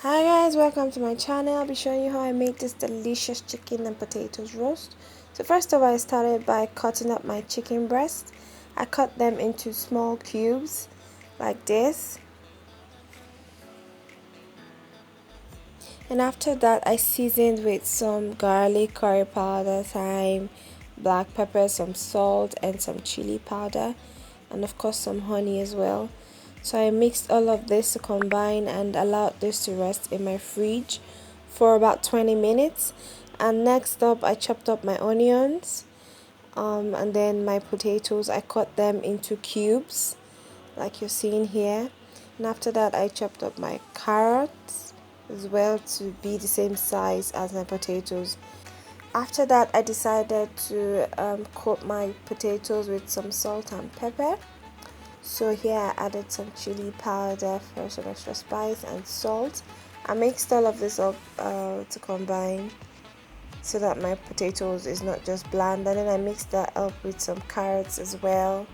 Hi guys, welcome to my channel. I'll be showing you how I make this delicious chicken and potatoes roast. So first of all, I started by cutting up my chicken breast. I cut them into small cubes like this. And after that, I seasoned with some garlic, curry powder, thyme, black pepper, some salt and some chili powder, and of course some honey as well. So I mixed all of this to combine and allowed this to rest in my fridge for about 20 minutes. And next up, I chopped up my onions, and then my potatoes. I cut them into cubes like you're seeing here. And after that, I chopped up my carrots as well to be the same size as my potatoes. After that, I decided to coat my potatoes with some salt and pepper. So here I added some chili powder for some extra spice and salt. I mixed all of this up to combine so that my potatoes is not just bland, and then I mixed that up with some carrots as well.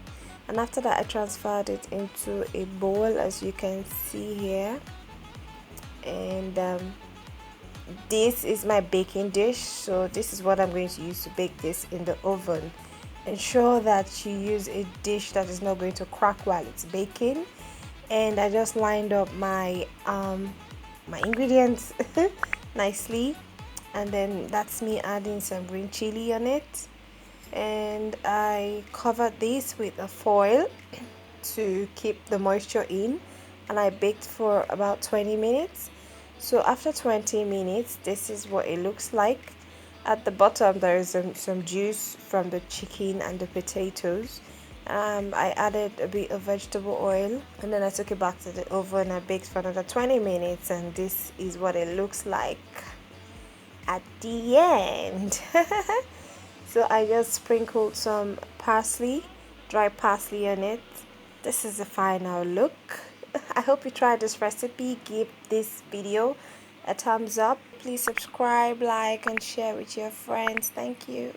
And after that, I transferred it into a bowl, as you can see here. And this is my baking dish, so this is what I'm going to use to bake this in the oven. Ensure that you use a dish that is not going to crack while it's baking. And I just lined up my my ingredients nicely, and then that's me adding some green chili on it. And I covered this with a foil to keep the moisture in, and I baked for about 20 minutes. So after 20 minutes, this is what it looks like. At the bottom there is some juice from the chicken and the potatoes. I added a bit of vegetable oil, and then I took it back to the oven. I baked for another 20 minutes, and this is what it looks like at the end. So I just sprinkled some parsley, dry parsley on it. This is the final look. I hope you try this recipe. Give this video a thumbs up. Please subscribe, like and share with your friends. Thank you.